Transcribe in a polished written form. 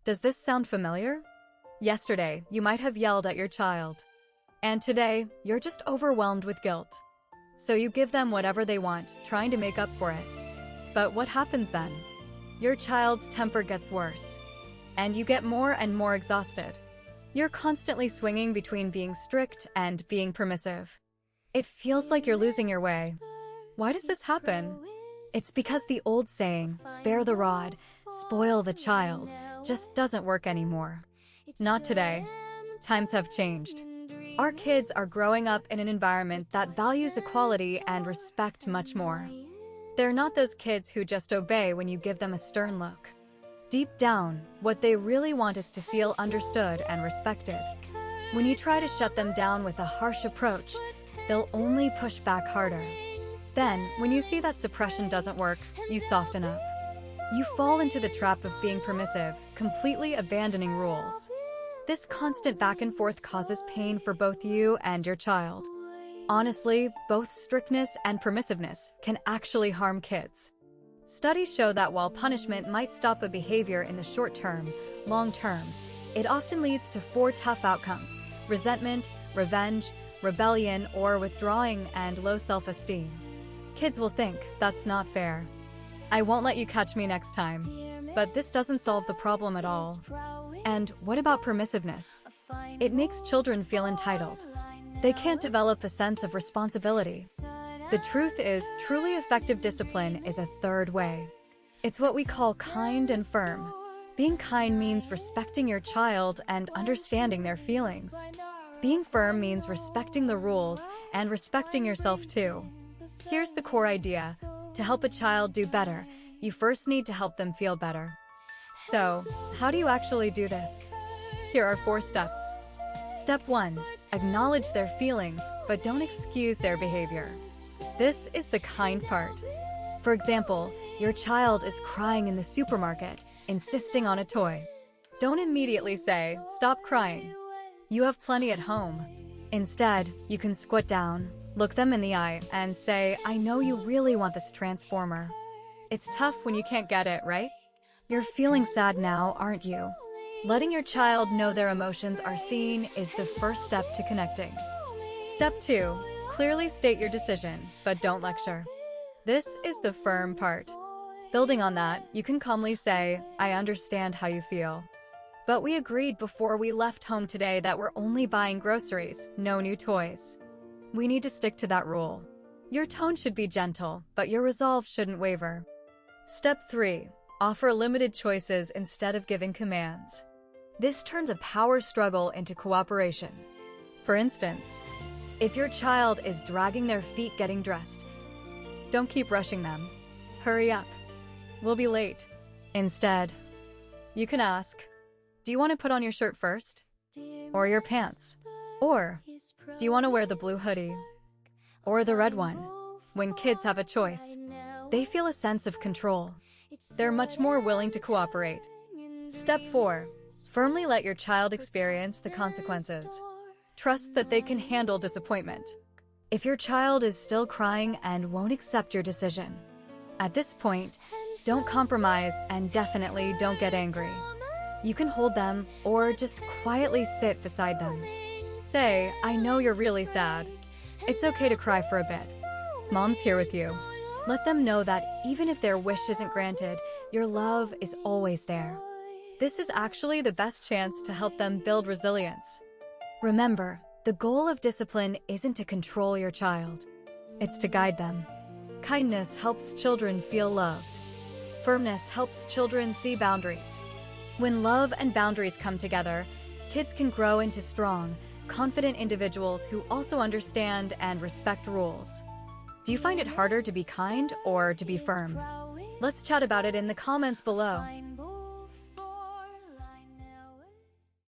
Does this sound familiar? Yesterday, you might have yelled at your child. And today, you're just overwhelmed with guilt. So you give them whatever they want, trying to make up for it. But what happens then? Your child's temper gets worse. And you get more and more exhausted. You're constantly swinging between being strict and being permissive. It feels like you're losing your way. Why does this happen? It's because the old saying, spare the rod, spoil the child, just doesn't work anymore. Not today. Times have changed. Our kids are growing up in an environment that values equality and respect much more. They're not those kids who just obey when you give them a stern look. Deep down, what they really want is to feel understood and respected. When you try to shut them down with a harsh approach, they'll only push back harder. Then, when you see that suppression doesn't work, you soften up. You fall into the trap of being permissive, completely abandoning rules. This constant back and forth causes pain for both you and your child. Honestly, both strictness and permissiveness can actually harm kids. Studies show that while punishment might stop a behavior in the short term, long term, it often leads to 4 tough outcomes: resentment, revenge, rebellion, or withdrawing, and low self-esteem. Kids will think, that's not fair. I won't let you catch me next time. But this doesn't solve the problem at all. And what about permissiveness? It makes children feel entitled. They can't develop a sense of responsibility. The truth is, truly effective discipline is a third way. It's what we call kind and firm. Being kind means respecting your child and understanding their feelings. Being firm means respecting the rules and respecting yourself too. Here's the core idea. To help a child do better, you first need to help them feel better. So, how do you actually do this? Here are 4 steps. Step 1. Acknowledge their feelings, but don't excuse their behavior. This is the kind part. For example, your child is crying in the supermarket, insisting on a toy. Don't immediately say, stop crying. You have plenty at home. Instead, you can squat down, look them in the eye, and say, I know you really want this transformer. It's tough when you can't get it, right? You're feeling sad now, aren't you? Letting your child know their emotions are seen is the first step to connecting. Step 2. Clearly state your decision, but don't lecture. This is the firm part. Building on that, you can calmly say, I understand how you feel. But we agreed before we left home today that we're only buying groceries, no new toys. We need to stick to that rule. Your tone should be gentle, but your resolve shouldn't waver. Step 3. Offer limited choices instead of giving commands. This turns a power struggle into cooperation. For instance, if your child is dragging their feet getting dressed, don't keep rushing them. Hurry up. We'll be late. Instead, you can ask, do you want to put on your shirt first? Or your pants? Or, do you want to wear the blue hoodie? Or the red one? When kids have a choice, they feel a sense of control. They're much more willing to cooperate. Step 4. Firmly let your child experience the consequences. Trust that they can handle disappointment. If your child is still crying and won't accept your decision, at this point, don't compromise and definitely don't get angry. You can hold them or just quietly sit beside them. Say, I know you're really sad. It's okay to cry for a bit. Mom's here with you. Let them know that even if their wish isn't granted, your love is always there. This is actually the best chance to help them build resilience. Remember, the goal of discipline isn't to control your child. It's to guide them. Kindness helps children feel loved. Firmness helps children see boundaries. When love and boundaries come together, kids can grow into strong, confident individuals who also understand and respect rules. Do you find it harder to be kind or to be firm? Let's chat about it in the comments below.